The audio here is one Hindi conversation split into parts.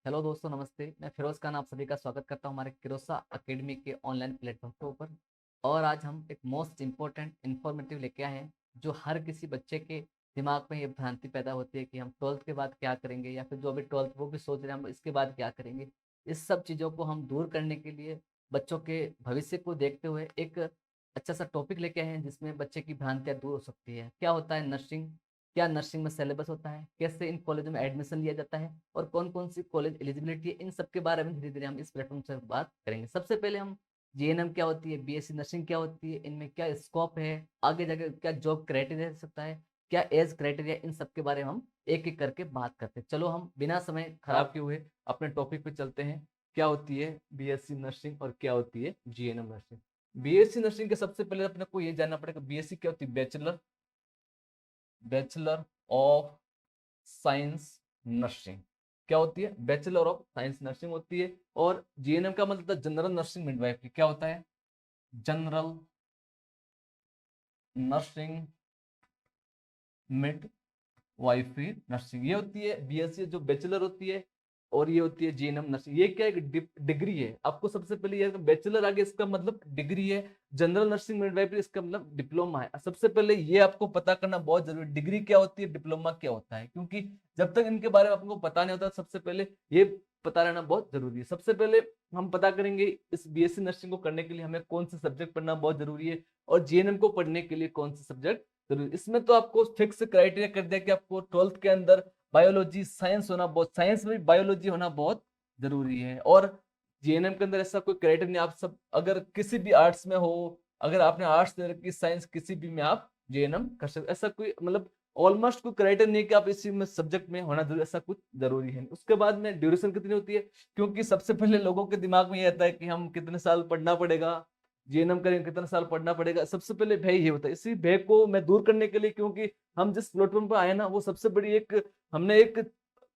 हेलो दोस्तों, नमस्ते। मैं फिरोज खान आप सभी का स्वागत करता हूं हमारे किरोसा एकेडमी के ऑनलाइन प्लेटफॉर्म के ऊपर। और आज हम एक मोस्ट इम्पोर्टेंट इन्फॉर्मेटिव लेके आए हैं जो हर किसी बच्चे के दिमाग में ये भ्रांति पैदा होती है कि हम ट्वेल्थ के बाद क्या करेंगे, या फिर जो अभी ट्वेल्थ वो भी सोच रहे हैं हम इसके बाद क्या करेंगे। इस सब चीज़ों को हम दूर करने के लिए बच्चों के भविष्य को देखते हुए एक अच्छा सा टॉपिक लेके आए हैं जिसमें बच्चे की भ्रांतियाँ दूर हो सकती है। क्या होता है नर्सिंग, क्या नर्सिंग में सिलेबस होता है, कैसे इन कॉलेजों में एडमिशन लिया जाता है, और कौन कौन सी कॉलेज एलिजिबिलिटी है, इन सब के बारे में धीरे धीरे हम इस प्लेटफॉर्म से बात करेंगे। सबसे पहले हम जीएनएम क्या होती है, बीएससी नर्सिंग क्या होती है, इनमें क्या स्कोप है, आगे जाकर क्या जॉब क्राइटेरिया हो सकता है, क्या एज क्राइटेरिया, इन सब के बारे में हम एक एक करके बात करते हैं। चलो हम बिना समय खराब किए हुए अपने टॉपिक पे चलते हैं। क्या होती है बीएससी नर्सिंग और क्या होती है जीएनएम नर्सिंग। बीएससी नर्सिंग के सबसे पहले अपने को ये जानना पड़ेगा बीएससी क्या होती है। बैचलर ऑफ साइंस नर्सिंग क्या होती है, बैचलर ऑफ साइंस नर्सिंग होती है। और जीएनएम का मतलब जनरल नर्सिंग मिडवाइफरी क्या होता है, general nursing mid wifery nursing, ये होती है बीएससी जो बैचलर होती है। और ये होती है जीएनएम नर्सिंग। ये क्या एक डिग्री है। आपको सबसे पहले ये बैचलर आगे इसका मतलब डिग्री है, जनरल नर्सिंग मिडवाइफरी इसका मतलब डिप्लोमा है। सबसे पहले ये आपको पता करना बहुत जरूरी है, डिग्री क्या होती है, डिप्लोमा क्या होता है, क्योंकि जब तक इनके बारे में आपको पता नहीं होता सबसे पहले ये पता रहना बहुत जरूरी है। सबसे पहले हम पता करेंगे इस बीएससी नर्सिंग को करने के लिए हमें कौन से सब्जेक्ट पढ़ना बहुत जरूरी है, और जीएनएम को पढ़ने के लिए कौन से सब्जेक्ट जरूरी। इसमें तो आपको फिक्स क्राइटेरिया कर दिया कि आपको ट्वेल्थ के अंदर बायोलॉजी साइंस होना बहुत, साइंस में बायोलॉजी होना बहुत जरूरी है। और जीएनएम के अंदर ऐसा कोई क्राइटेरिया नहीं, आप सब अगर किसी भी आर्ट्स में हो, अगर आपने आर्ट्स ले रखी साइंस किसी भी में आप जीएनएम कर सकते, ऐसा कोई मतलब ऑलमोस्ट कोई क्राइटेरिया नहीं कि आप इसी में सब्जेक्ट में होना जरूरी, ऐसा कुछ जरूरी है। उसके बाद में ड्यूरेशन कितनी होती है, क्योंकि सबसे पहले लोगों के दिमाग में ये आता है कि हम कितने साल पढ़ना पड़ेगा, जीएनएम करेंगे कितना साल पढ़ना पड़ेगा। सबसे पहले भय ये होता है, इसी भय को मैं दूर करने के लिए, क्योंकि हम जिस प्लेटफॉर्म पर आए ना वो सबसे बड़ी एक हमने एक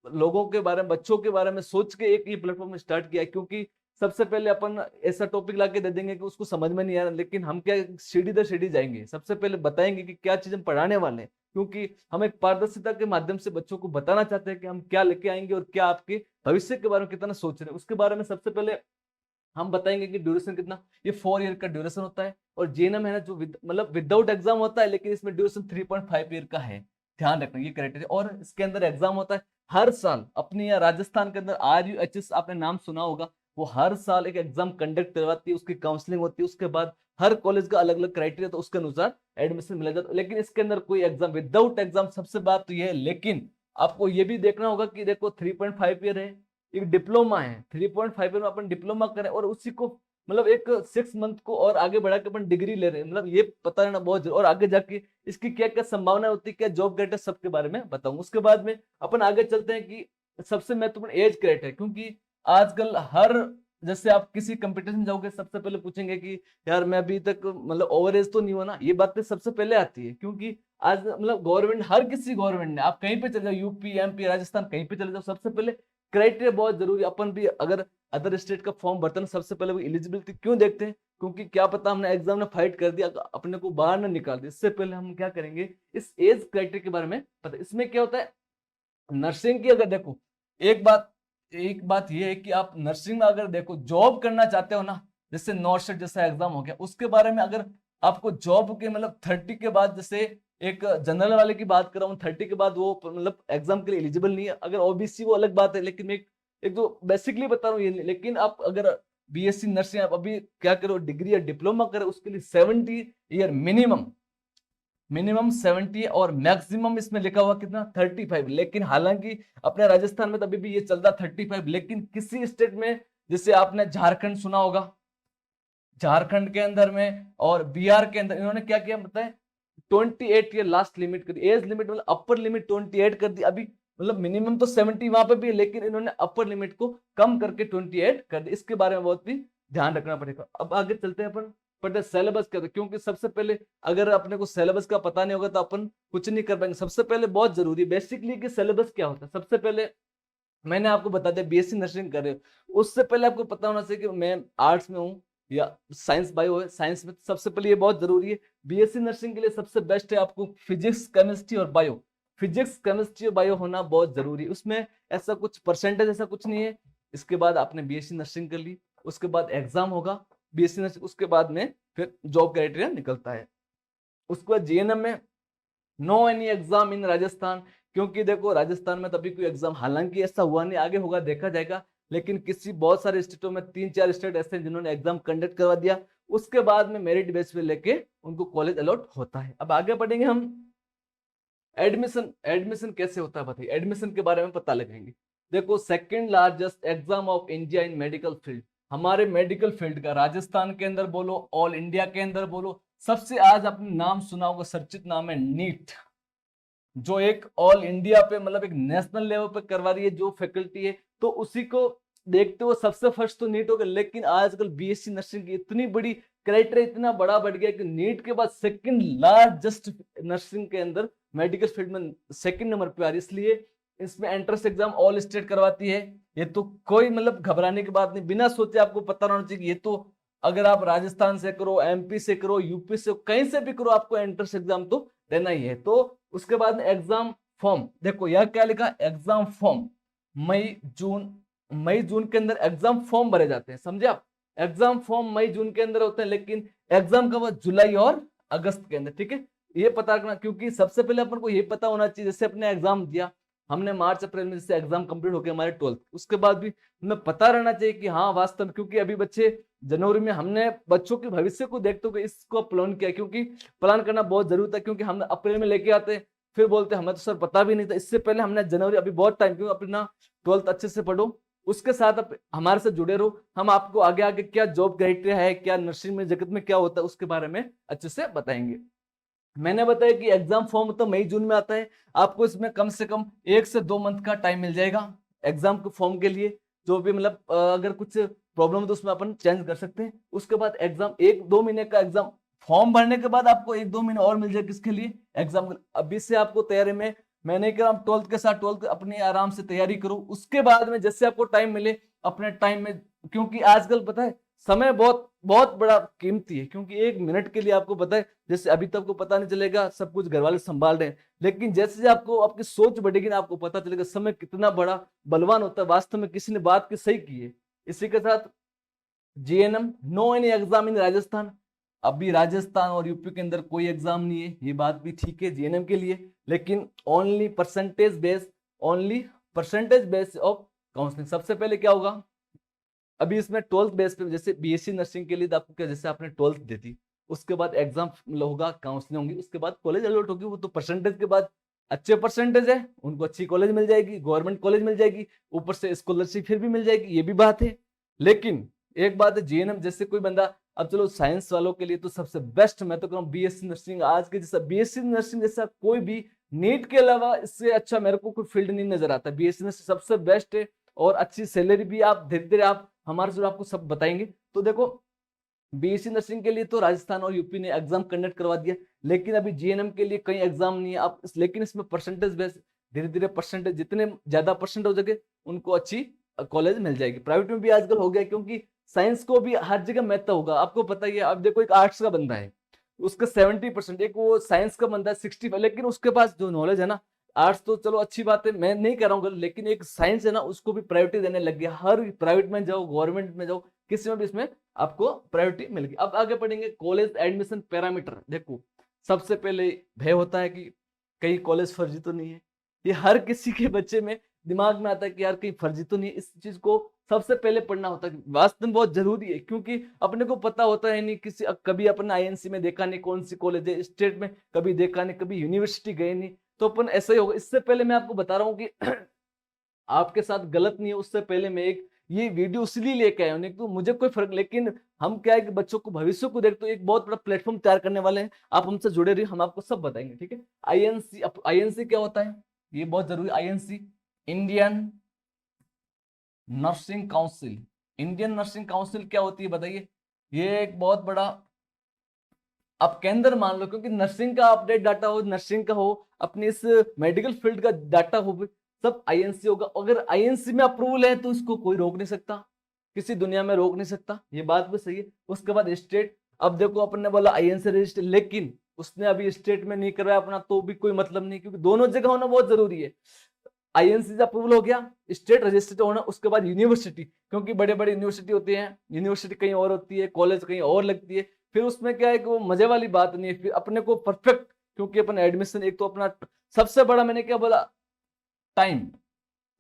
लोगों के बारे में, बच्चों के बारे में सोच के एक ये प्लेटफॉर्म स्टार्ट किया है। क्योंकि सबसे पहले अपन ऐसा टॉपिक लाके दे देंगे कि उसको समझ में नहीं आ रहा, लेकिन हम क्या सीढ़ी दर सीढ़ी जाएंगे, सबसे पहले बताएंगे कि क्या चीज हम पढ़ाने वाले हैं, क्योंकि हम एक पारदर्शिता के माध्यम से बच्चों को बताना चाहते हैं कि हम क्या लेके आएंगे और क्या आपके भविष्य के बारे में कितना सोच रहे हैं। उसके बारे में सबसे पहले हम बताएंगे कि ड्यूरेशन कितना, ये 4 ईयर का ड्यूरेशन होता है। और जेएनएम है ना जो मतलब विदाउट एग्जाम होता है, लेकिन इसमें ड्यूरेशन 3.5 ईयर का है। ध्यान रखना ये क्राइटेरिया। और इसके अंदर एग्जाम होता है हर साल। अपने यहाँ राजस्थान के अंदर RUHS आपने नाम सुना होगा, वो हर साल एक एग्जाम कंडक्ट करवाती है, उसकी काउंसलिंग होती है, उसके बाद हर कॉलेज का अलग अलग क्राइटेरिया, तो उसके अनुसार एडमिशन मिला जाता है। लेकिन इसके अंदर कोई एग्जाम विदाउट एग्जाम, सबसे बात तो ये है। लेकिन आपको ये भी देखना होगा कि देखो 3.5 ईयर है, एक डिप्लोमा है, 3.5 में अपन डिप्लोमा करें और उसी को मतलब एक 6 मंथ को और आगे बढ़ा के अपन डिग्री ले रहे हैं, मतलब ये पता रहना बहुत जरूरी। और आगे जाके इसकी क्या क्या संभावना होती है, क्या जॉब क्राइटेरिया, सबके बारे में बताऊंगा। उसके बाद में अपन आगे चलते हैं कि सबसे महत्वपूर्ण एज क्राइटेरिया, क्योंकि आजकल हर जैसे आप किसी कंपटीशन में जाओगे सबसे पहले पूछेंगे कि यार मैं अभी तक मतलब ओवर एज तो नहीं हुआ ना, ये बातें सबसे पहले आती है। क्योंकि आज मतलब गवर्नमेंट, हर किसी गवर्नमेंट ने, आप कहीं पे चले जाओ, यूपी एमपी राजस्थान कहीं पे चले जाओ, सबसे पहले क्राइटेरिया बहुत जरूरी है। अपन भी अगर अदर स्टेट का फॉर्म भरते हैं सबसे पहले वो एलिजिबिलिटी क्यों देखते हैं, क्योंकि क्या पता हमने एग्जाम में फाइट कर दिया अपने को बाहर ना निकाल दिया। इससे पहले हम क्या करेंगे, इस एज क्राइटेरिया के बारे में पता। इसमें क्या होता है नर्सिंग की, अगर देखो एक बात ये है कि आप नर्सिंग में अगर देखो जॉब करना चाहते हो ना, जैसे नॉर्सेट जैसा एग्जाम हो गया, उसके बारे में अगर आपको जॉब के मतलब 30 के बाद, जैसे एक जनरल वाले की बात कर रहा हूँ, 30 के बाद वो मतलब एग्जाम के लिए एलिजिबल नहीं है। अगर ओबीसी वो अलग बात है, लेकिन मैं एक तो बेसिकली बता रहा हूँ ये नहीं। लेकिन आप अगर बीएससी नर्सिंग आप अभी क्या करो, डिग्री या डिप्लोमा करो, उसके लिए 70 ईयर मिनिमम 70 है, और मैक्सिमम इसमें लिखा हुआ कितना 35। लेकिन हालांकि अपने राजस्थान में तो अभी भी ये चलता 35, लेकिन किसी स्टेट में जैसे आपने झारखंड सुना होगा, झारखंड के अंदर में और बिहार के अंदर इन्होंने क्या किया बताए, 28 ईयर लास्ट लिमिट कर दी, एज लिमिट मतलब अपर लिमिट 28 कर दी। अभी मतलब मिनिमम तो 70 वहां पे भी है, लेकिन इन्होंने अपर लिमिट को कम करके 28 कर दी। इसके बारे में बहुत भी ध्यान रखना पड़ेगा। अब आगे चलते हैं अपन, पर सिलेबस क्या था, क्योंकि सबसे पहले अगर अपने को सिलेबस का पता नहीं होगा तो अपन कुछ नहीं कर पाएंगे। सबसे पहले बहुत जरूरी बेसिकली कि सिलेबस क्या होता है। सबसे पहले मैंने आपको बता दिया बीएससी नर्सिंग कर रहे हो, उससे पहले आपको पता होना चाहिए कि मैं आर्ट्स में हूँ या साइंस बायो है। साइंस में सबसे पहले ये बहुत जरूरी है, बीएससी नर्सिंग के लिए सबसे बेस्ट है आपको फिजिक्स केमिस्ट्री और बायो। फिजिक्स केमिस्ट्री बायो होना बहुत जरूरी है, उसमें ऐसा कुछ परसेंटेज ऐसा कुछ नहीं है। इसके बाद आपने बीएससी नर्सिंग कर ली, उसके बाद एग्जाम होगा बीएससी नर्सिंग, उसके बाद में फिर जॉब क्राइटेरिया निकलता है। उसके बाद जीएनएम में no any exam in Rajasthan, क्योंकि देखो राजस्थान में तभी कोई एग्जाम, हालांकि ऐसा हुआ नहीं, आगे होगा देखा जाएगा, लेकिन किसी बहुत सारे स्टेटों में 3-4 स्टेट ऐसे हैं जिन्होंने एग्जाम कंडक्ट करवा दिया, उसके बाद में मेरिट बेस पे लेके उनको कॉलेज अलॉट होता है। अब आगे बढ़ेंगे हम, एडमिशन, एडमिशन कैसे होता है बताइए, एडमिशन के बारे में पता लगाएंगे। देखो second largest exam of India in medical field, हमारे मेडिकल फील्ड का, राजस्थान के अंदर बोलो, ऑल इंडिया के अंदर बोलो, सबसे आज आपने नाम सुना होगा, चर्चित नाम है नीट, जो एक ऑल इंडिया पे मतलब एक नेशनल लेवल पे करवा रही है जो फैकल्टी है, तो उसी को देखते हुए सबसे फर्स्ट तो नीट हो गया। लेकिन आजकल बीएससी नर्सिंग की इतनी बड़ी क्राइटेरिया इतना बड़ा बढ़ गया कि नीट के बाद सेकंड लार्जेस्ट नर्सिंग के अंदर मेडिकल फील्ड में सेकंड नंबर पे आ रही है, इसलिए इसमें एंट्रेंस एग्जाम ऑल स्टेट करवाती है। ये तो कोई मतलब घबराने की बात नहीं, बिना सोचे आपको पता होना चाहिए, ये तो अगर आप राजस्थान से करो, एमपी से करो, यूपी से, कहीं से भी करो, आपको एंट्रेंस एग्जाम तो देना ही है। तो उसके बाद में एग्जाम फॉर्म, देखो यह क्या लिखा, एग्जाम फॉर्म मई जून के अंदर एग्जाम फॉर्म भरे जाते हैं, समझे आप, एग्जाम फॉर्म मई जून के अंदर होते हैं, लेकिन एग्जाम कब, जुलाई और अगस्त के अंदर, ठीक है, ये पता रखना, क्योंकि सबसे पहले अपन को ये पता होना चाहिए, जैसे अपने एग्जाम दिया हमने मार्च अप्रैल में, जैसे एग्जाम कंप्लीट हो गया हमारे 12th, उसके बाद भी हमें पता रहना चाहिए कि हाँ वास्तव में, क्योंकि अभी बच्चे जनवरी में, हमने बच्चों के भविष्य को देखते हुए इसको प्लान किया, क्योंकि प्लान करना बहुत जरूरी था, क्योंकि हम अप्रैल में लेके आते फिर बोलते हमें तो सर पता भी नहीं था, इससे पहले हमने जनवरी, अभी बहुत टाइम, क्यों अपना 12th अच्छे से पढ़ो, उसके साथ हमारे से जुड़े रहो, हम आपको आगे आगे क्या जॉब क्राइटेरिया है, क्या नर्सिंग में जगत में क्या होता है, उसके बारे में अच्छे से बताएंगे। मैंने बताया कि एग्जाम फॉर्म तो मई जून में आता है, आपको इसमें कम से कम 1 से 2 मंथ का टाइम मिल जाएगा एग्जाम के फॉर्म के लिए, जो भी मतलब अगर कुछ प्रॉब्लम है तो उसमें अपन चेंज कर सकते हैं। उसके बाद एग्जाम 1-2 महीने का एग्जाम फॉर्म भरने के बाद आपको 1-2 महीने और मिल जाए, किसके लिए, एग्जाम। अभी से आपको तैयारी में, मैंने कहा 12th के साथ 12th अपनी आराम से तैयारी करो, उसके बाद में जैसे आपको टाइम मिले अपने टाइम में, क्योंकि आजकल पता है समय बहुत बहुत बड़ा कीमती है, क्योंकि 1 मिनट के लिए आपको पता है, जैसे अभी तक को पता नहीं चलेगा, सब कुछ घर वाले संभाल रहे हैं, लेकिन जैसे आपको आपकी सोच बढ़ेगी ना, आपको पता चलेगा समय कितना बड़ा बलवान होता है, वास्तव में किसी ने बात की सही की है। इसी के साथ GNM, no any exam in Rajasthan, अभी राजस्थान और यूपी के अंदर कोई एग्जाम नहीं है, ये बात भी ठीक है जीएनएम के लिए, लेकिन only percentage base of counselling. सबसे पहले क्या होगा, अभी इसमें 12th बेस पे, जैसे बीएससी नर्सिंग के लिए तो आपको क्या, जैसे आपने 12th दे दी, उसके बाद एग्जाम होगा, काउंसलिंग होगी, उसके बाद कॉलेज अलॉट होगी, वो तो परसेंटेज के बाद, अच्छे परसेंटेज है उनको अच्छी कॉलेज मिल जाएगी, गवर्नमेंट कॉलेज मिल जाएगी, ऊपर से स्कॉलरशिप फिर भी मिल जाएगी, ये भी बात है। लेकिन एक बात है, जीएनएम जैसे कोई बंदा, अब चलो साइंस वालों के लिए तो सबसे बेस्ट मैं तो कहूँ बीएससी नर्सिंग, आज के जैसा बीएससी नर्सिंग जैसा कोई भी नीट के अलावा इससे अच्छा मेरे को कोई फील्ड नहीं नजर आता, बीएससी नर्सिंग सबसे बेस्ट है, और अच्छी सैलरी भी आप धीरे धीरे आप हमारे से आपको सब बताएंगे। तो देखो बीएससी नर्सिंग के लिए तो राजस्थान और यूपी ने एग्जाम कंडक्ट करवा दिया, लेकिन अभी जीएनएम के लिए कहीं एग्जाम नहीं है आप, लेकिन इसमें परसेंटेज बेस, धीरे धीरे परसेंटेज, जितने ज्यादा परसेंट हो सके उनको अच्छी कॉलेज मिल जाएगी। प्राइवेट में भी आजकल हो गया, क्योंकि साइंस को भी हर जगह महत्व होगा, आपको पता ही है। अब देखो एक आर्ट्स का बंदा है, उसका 70%, एक वो साइंस का बंदा है 65, लेकिन उसके पास जो नॉलेज है ना, आर्ट्स तो चलो अच्छी बात है, मैं नहीं कर रहा हूँ, लेकिन एक साइंस है ना, उसको भी प्रायोरिटी देने लग गया, हर प्राइवेट में जाओ, गवर्नमेंट में जाओ, किसी में भी इसमें आपको प्रायोरिटी मिल गई। अब आगे पढ़ेंगे कॉलेज एडमिशन पैरामीटर। देखो सबसे पहले भय होता है कि कहीं कॉलेज फर्जी तो नहीं है, ये हर किसी के बच्चे में दिमाग में आता है कि यार कहीं फर्जी तो नहीं है, इस चीज को सबसे पहले पढ़ना होता है, वास्तव में बहुत जरूरी है, क्योंकि अपने को पता होता है नहीं, किसी कभी अपने आईएनसी में देखा नहीं कौन सी कॉलेज है, स्टेट में कभी देखा नहीं, कभी यूनिवर्सिटी गए नहीं, तो अपन ऐसा ही होगा। इससे पहले मैं आपको बता रहा हूँ कि आपके साथ गलत नहीं है, उससे पहले मैं एक ये वीडियो इसलिए लेके आया हूँ, नहीं तो मुझे कोई फर्क, लेकिन हम क्या है कि बच्चों को भविष्य को देखते एक बहुत बड़ा प्लेटफॉर्म तैयार करने वाले हैं, आप हमसे जुड़े रहिए, हम आपको सब बताएंगे, ठीक है। आईएनसी क्या होता है, ये बहुत जरूरी, INC Indian nursing council, Indian nursing council क्या होती है बताइए, ये एक बहुत बड़ा आप केंद्र मान लो, क्योंकि नर्सिंग का अपडेट डाटा हो, नर्सिंग का हो, अपनी इस मेडिकल फील्ड का डाटा हो, सब आईएनसी होगा। अगर आईएनसी में अप्रूवल है तो इसको कोई रोक नहीं सकता, किसी दुनिया में रोक नहीं सकता, ये बात भी सही है। उसके बाद स्टेट, अब देखो अपन ने बोला आईएनसी रजिस्टर, लेकिन उसने अभी स्टेट में नहीं करवाया अपना तो भी कोई मतलब नहीं, क्योंकि दोनों जगह होना बहुत जरूरी है। आईएनसी अप्रूवल हो गया, स्टेट रजिस्टर्ड होना, उसके बाद यूनिवर्सिटी, क्योंकि बड़े बड़े यूनिवर्सिटी होते हैं, यूनिवर्सिटी कहीं और होती है, कॉलेज कहीं और लगती है, फिर उसमें क्या है कि वो मजे वाली बात नहीं है, फिर अपने को परफेक्ट, क्योंकि अपन एडमिशन एक तो अपना सबसे बड़ा मैंने क्या बोला, time.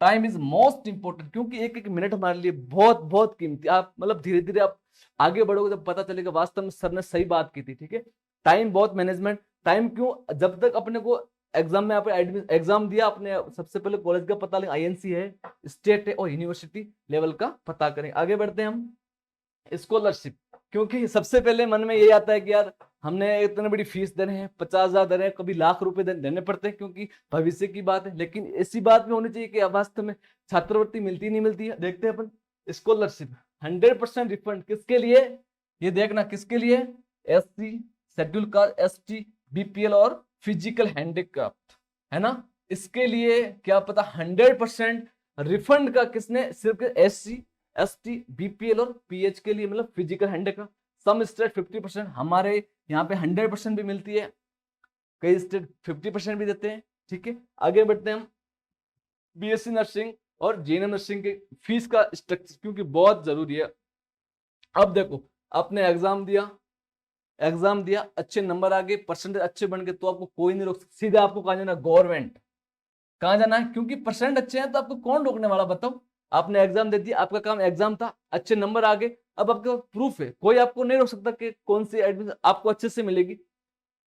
Time is most important, क्योंकि एक एक मिनट हमारे लिए बहुत बहुत कीमती। आप मतलब धीरे धीरे आप आगे बढ़ोगे जब पता चलेगा वास्तव में सर ने सही बात की थी, ठीक है। टाइम बहुत मैनेजमेंट, टाइम क्यों, जब तक अपने को एग्जाम में आप एग्जाम दिया आपने, सबसे पहले कॉलेज का पता लें, आईएनसी है, स्टेट है और यूनिवर्सिटी लेवल का पता करें। आगे बढ़ते हैं हम, स्कॉलरशिप, क्योंकि सबसे पहले मन में यही आता है कि यार हमने इतनी बड़ी फीस देने हैं, 50,000 देने हैं, कभी लाख रुपए देने पड़ते हैं, क्योंकि भविष्य की बात है। लेकिन ऐसी बात भी होनी चाहिए कि वास्तव में छात्रवृत्ति मिलती नहीं मिलती है। देखते हैं अपन, स्कॉलरशिप 100% रिफंड किसके लिए, ये देखना किसके लिए, SC, schedule caste, ST, BPL और फिजिकल हैंडीक्राफ्ट, है ना। इसके लिए क्या पता 100% रिफंड का किसने, सिर्फ एससी, एसटी, बीपीएल और पीएच के लिए, मतलब फिजिकल हैंडीक्राफ्ट। सम स्टेट 50%, हमारे यहाँ पे 100% भी मिलती है, कई स्टेट 50% भी देते हैं, ठीक है। आगे बढ़ते हैं हम, बीएससी नर्सिंग और जीएनएम नर्सिंग के फीस का स्ट्रक्चर, क्योंकि बहुत जरूरी है। अब देखो, आपने एग्जाम दिया, अच्छे नंबर आ गए, परसेंटेज अच्छे बन गए, तो आपको कोई नहीं रोक सकता, सीधा आपको कहाँ जाना, गवर्नमेंट। कहाँ जाना है, क्योंकि परसेंट अच्छे हैं तो आपको कौन रोकने वाला, बताओ। आपने एग्जाम दे दिया, आपका काम एग्जाम था, अच्छे नंबर आ गए, अब आपके पास प्रूफ है, कोई आपको नहीं रोक सकता कि कौन सी एडमिशन आपको अच्छे से मिलेगी।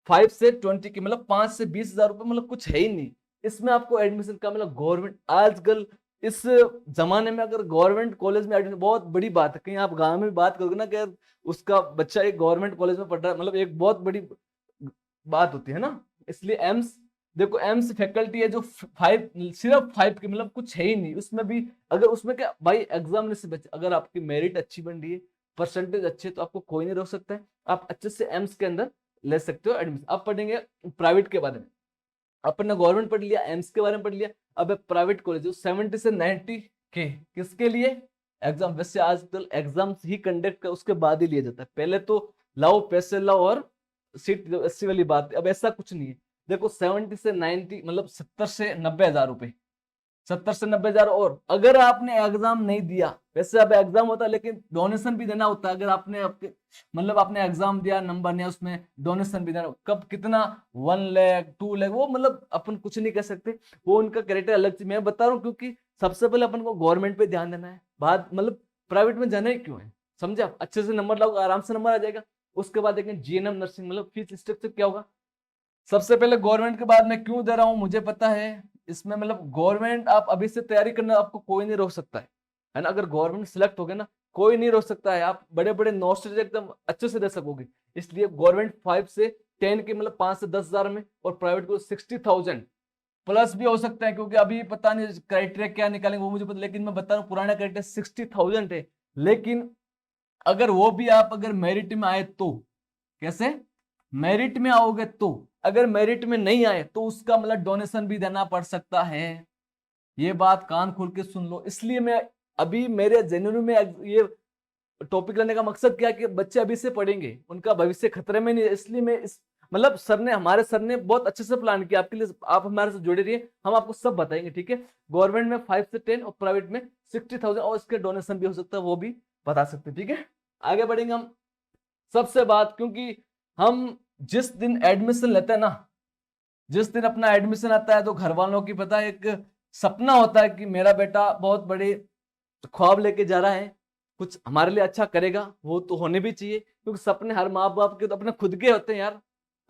5 से 20 की, मतलब 5 से 20,000 रुपए, मतलब कुछ है ही नहीं इसमें आपको एडमिशन का, मतलब गवर्नमेंट आजकल इस जमाने में अगर गवर्नमेंट कॉलेज में एडमिशन बहुत बड़ी बात है। कहीं आप गांव में बात करोगे ना कि उसका बच्चा एक गवर्नमेंट कॉलेज में पढ़ रहा है, मतलब एक बहुत बड़ी बात होती है ना। इसलिए एम्स, देखो एम्स फैकल्टी है जो 5, सिर्फ 5 की, मतलब कुछ है ही नहीं उसमें भी। अगर उसमें क्या भाई, एग्जाम से बच्चे, अगर आपकी मेरिट अच्छी बन रही है, परसेंटेज अच्छे, तो आपको कोई नहीं रोक सकता है, आप अच्छे से एम्स के अंदर ले सकते हो एडमिशन। अब पढ़ेंगे प्राइवेट के बारे में। अपन ने गवर्नमेंट पढ़ लिया, एम्स के बारे में पढ़ लिया, अब प्राइवेट कॉलेज 70 से 90 के, किसके लिए, एग्जाम। वैसे आजकल एग्जाम ही कंडक्ट कर उसके बाद ही लिया जाता है, पहले तो लाओ पैसे लाओ और सीट, अस्सी वाली बात है। अब ऐसा कुछ नहीं है, देखो 70 से 90 मतलब 70 से 90,000 रुपए, 70 से 90,000। और अगर आपने एग्जाम नहीं दिया, वैसे अब एग्जाम होता है लेकिन डोनेशन भी देना होता है, अगर आपने आपके मतलब आपने एग्जाम दिया, नंबर नहीं, उसमें डोनेशन भी देना, कब कितना, 1 लाख 2 लाख, वो मतलब अपन कुछ नहीं कह सकते, वो उनका कैरेक्टर अलग चीज। मैं बता रहा हूँ क्योंकि सबसे पहले अपन को गवर्नमेंट पे ध्यान देना है, बाद मतलब प्राइवेट में जाना ही क्यों है, समझे आप। अच्छे से नंबर लाओ, आराम से नंबर आ जाएगा। उसके बाद देखें जीएनएम नर्सिंग, मतलब फीस स्ट्रक्चर क्या होगा। सबसे पहले गवर्नमेंट के बाद मैं क्यों दे रहा हूं, मुझे पता है इसमें, मतलब गवर्नमेंट आप अभी से तैयारी करना, आपको कोई नहीं रोक सकता है ना। अगर गवर्नमेंट सिलेक्ट हो गए ना, कोई नहीं रोक सकता है, आप बड़े बड़े नौकरी एकदम अच्छे से दे सकोगे। इसलिए गवर्नमेंट 5 से 10 के, मतलब 5 से 10,000 में, और प्राइवेट को 60,000 प्लस भी हो सकता है, क्योंकि अभी पता नहीं क्राइटेरिया क्या निकालेंगे वो मुझे पता, लेकिन मैं बता रहा हूँ पुराना क्राइटेरिया 60,000 है। लेकिन अगर वो भी आप अगर मेरिट में आए तो, कैसे, मेरिट में आओगे तो, अगर मेरिट में नहीं आए तो उसका मतलब डोनेशन भी देना पड़ सकता है। ये बात कान खोल के सुन लो। इसलिए मैं अभी मेरे जनवरी में ये टॉपिक लेने का मकसद क्या है कि बच्चे अभी से पढ़ेंगे, उनका भविष्य खतरे में नहीं है। इसलिए मैं इस मतलब हमारे सर ने बहुत अच्छे से प्लान किया आपके लिए, आप हमारे साथ जुड़े रहिए, हम आपको सब बताएंगे, ठीक है। गवर्नमेंट में 5 से 10 और प्राइवेट में 60,000, और इसके डोनेशन भी हो सकता है, वो भी बता सकते, ठीक है। आगे बढ़ेंगे हम, सबसे बात, क्योंकि हम जिस दिन एडमिशन लेते हैं ना, जिस दिन अपना एडमिशन आता है, तो घर वालों की पता है, एक सपना होता है कि मेरा बेटा बहुत बड़े ख्वाब लेके जा रहा है, कुछ हमारे लिए अच्छा करेगा, वो तो होने भी चाहिए, क्योंकि सपने हर माँ बाप के तो अपने खुद के होते हैं यार।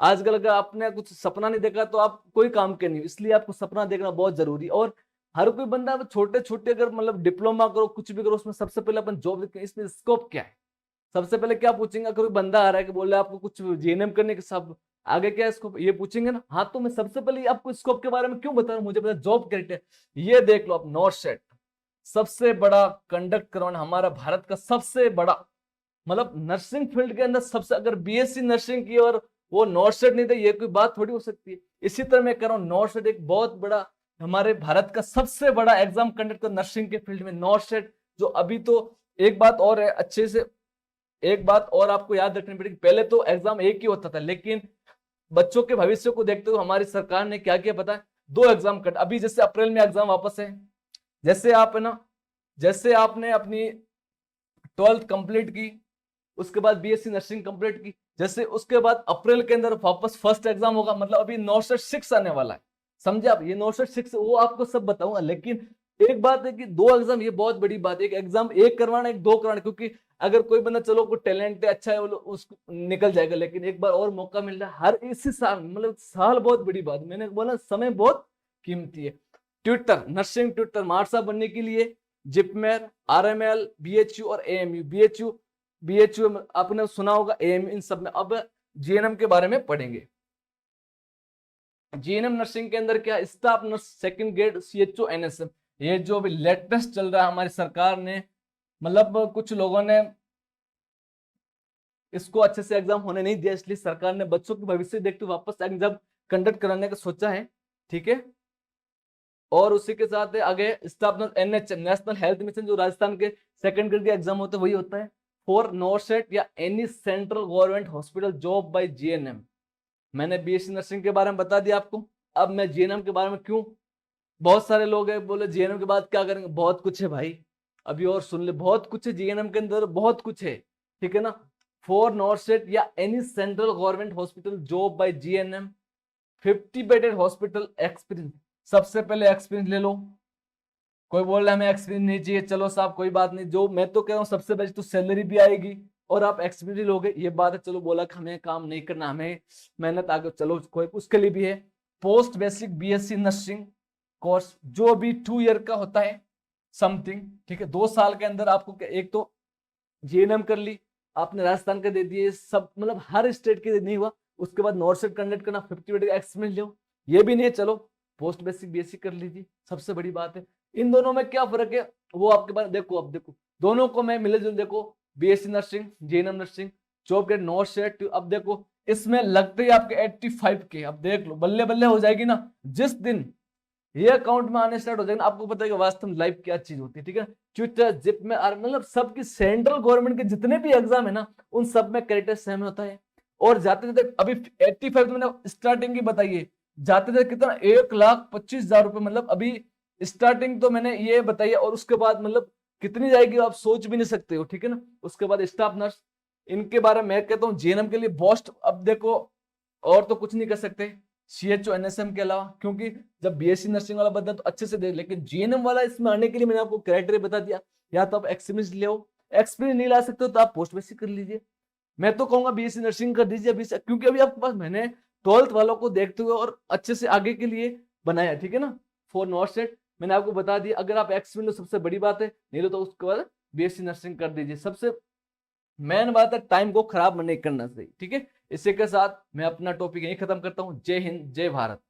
आजकल अगर आपने कुछ सपना नहीं देखा तो आप कोई काम के नहीं, इसलिए आपको सपना देखना बहुत जरूरी है। और हर कोई बंदा छोटे छोटे अगर मतलब डिप्लोमा करो, कुछ भी करो, उसमें सबसे पहले अपन जॉब देखते हैं, इसमें स्कोप क्या है। सबसे पहले क्या पूछेंगे, कोई बंदा आ रहा है कि बोल रहा है आपको कुछ जीएनएम करने के, सब आगे क्या है स्कोप, ये पूछेंगे ना। हाँ, तो मैं सबसे पहले आपको स्कोप के बारे में क्यों बता रहा हूँ, मुझे पता जॉब क्रिएट, ये देख लो आप, नॉर्सेट सबसे बड़ा कंडक्ट करवाना, हमारा भारत का सबसे बड़ा, मतलब नर्सिंग फील्ड के अंदर सबसे, अगर बीएससी नर्सिंग की और वो नॉर्सेट नहीं था, ये कोई बात थोड़ी हो सकती है। इसी तरह मैं कह रहा हूँ, नॉर्सेट एक बहुत बड़ा, हमारे भारत का सबसे बड़ा एग्जाम कंडक्ट कर नर्सिंग के फील्ड में, नॉर्सेट। जो अभी तो एक बात और है, अच्छे से एक बात और आपको याद रखनी पड़ेगी, पहले तो एग्जाम एक ही होता था, लेकिन बच्चों के भविष्य को देखते हुए हमारी सरकार ने क्या किया पता है, 2 एग्जाम कट, अभी जैसे अप्रैल में एग्जाम वापस है, जैसे आप है ना, जैसे आपने अपनी 12th कंप्लीट की, उसके बाद बीएससी नर्सिंग कंप्लीट की, जैसे उसके बाद अप्रैल के अंदर वापस फर्स्ट एग्जाम होगा, मतलब अभी नॉर्सेट 6 आने वाला है, समझे आप, ये नॉर्सेट 6 वो आपको सब बताऊंगा। लेकिन एक बात है कि 2 एग्जाम ये बहुत बड़ी बात है, एक एग्जाम एक करवाना, एक 2 करवाना, क्योंकि अगर कोई बंदा चलो कोई टैलेंट है अच्छा है वो उसको निकल जाएगा, लेकिन एक बार और मौका मिल रहा है हर इसी साल, मतलब साल बहुत बड़ी बात, मैंने बोला समय बहुत कीमती है। ट्विटर, नर्सिंग ट्विटर मार्सा बनने के लिए जिपमेर, आरएमएल, बीएचयू और एएमयू, बीएचयू आपने सुना होगा, एएमयू, इन सब में अब जीएनएम के बारे में पढ़ेंगे। जीएनएम नर्सिंग के अंदर क्या, staff nurse second grade, CHO, NSM, ये जो अभी लेटेस्ट चल रहा है, हमारी सरकार ने, मतलब कुछ लोगों ने इसको अच्छे से एग्जाम होने नहीं दिया, इसलिए सरकार ने बच्चों के भविष्य देखते हुए वापस एग्जाम कंडक्ट कराने का सोचा है, ठीक है। और उसी के साथ आगे staff nurse NHM, national health mission, जो राजस्थान के सेकंड ग्रेड के एग्जाम होते हैं वही होता है, फॉर नॉर्सेट या any central government hospital job by GNM. मैंने बीएससी नर्सिंग के बारे में बता दिया आपको, अब मैं जीएनएम के बारे में क्यों, बहुत सारे लोग हैं बोले जीएनएम के बाद क्या करेंगे, बहुत कुछ है भाई, अभी और सुन ले, बहुत कुछ है जीएनएम के अंदर, बहुत कुछ है, ठीक है ना। फॉर नॉर्सेट या any central government hospital job by GNM, 50 bedded hospital experience, सबसे पहले एक्सपीरियंस ले लो। कोई बोल रहा है हमें एक्सपीरियंस नहीं चाहिए, चलो साहब कोई बात नहीं, जो मैं तो कह रहा हूँ सबसे बेस्ट तो सैलरी भी आएगी और आप एक्सपीरियंस लोगे, ये बात है। चलो बोला कि हमें काम नहीं करना, हमें मेहनत आगे, चलो कोई उसके लिए भी है। Post basic BSc nursing course जो भी 2 ईयर का होता है समथिंग, ठीक है, 2 साल के अंदर आपको एक तो जीएनएम कर ली आपने, राजस्थान का दे दिए सब, मतलब हर स्टेट के नहीं हुआ, उसके बाद नॉर्सेट कंडक्ट करना, 50 बेड का एक्सपीरियंस लो, ये भी नहीं है, चलो पोस्ट बेसिक बीएससी कर लीजिए, सबसे बड़ी बात है। इन दोनों में क्या फर्क है वो आपके पास देखो, अब देखो दोनों को मैं मिले जुले, देखो BSc nursing, GNM nursing, job get NORCET, अब देखो इसमें लगते ही आपके 85 के, अब देख लो बल्ले बल्ले हो जाएगी ना, जिस दिन ये अकाउंट में आने स्टार्ट हो जाएगा आपको पता है कि वास्तव में लाइफ क्या चीज होती है, ठीक है। ट्विटर, जिप में, मतलब सबकी सेंट्रल गवर्नमेंट के जितने भी एग्जाम है ना, उन सब में क्राइटेरिया सेम होता है। और जाते जाते अभी 85 तो मैंने स्टार्टिंग की बताइए, जाते जाते कितना 1,25,000 रुपए, मतलब अभी स्टार्टिंग तो मैंने ये बताइए, और उसके बाद मतलब कितनी जाएगी आप सोच भी नहीं सकते हो, ठीक है ना। उसके बाद स्टाफ नर्स, इनके बारे में मैं कहता हूँ जीएनएम के लिए बॉस्ट, अब देखो और तो कुछ नहीं कर सकते सीएचओ एनएसएम के अलावा, क्योंकि जब बीएससी नर्सिंग वाला बंदा तो अच्छे से दे, लेकिन जीएनएम वाला इसमें आने के लिए मैंने आपको क्राइटेरिया बता दिया, या तो आप एक्सपीरियंस ले, एक्सपीरियंस नहीं ला सकते हो तो आप पोस्ट बेसिक कर लीजिए। मैं तो कहूंगा बीएससी नर्सिंग कर दीजिए अभी से, क्योंकि अभी आपके पास मैंने 12th वालों को देखते हुए और अच्छे से आगे के लिए बनाया, ठीक है ना। फॉर नॉर्सेट मैंने आपको बता दिया, अगर आप एक्सपीरियंस लो सबसे बड़ी बात है, नहीं लो तो उसके बाद बीएससी नर्सिंग कर दीजिए। सबसे मेन बात है टाइम को खराब नहीं करना चाहिए, ठीक है। इसी के साथ मैं अपना टॉपिक यही खत्म करता हूँ। जय हिंद, जय भारत।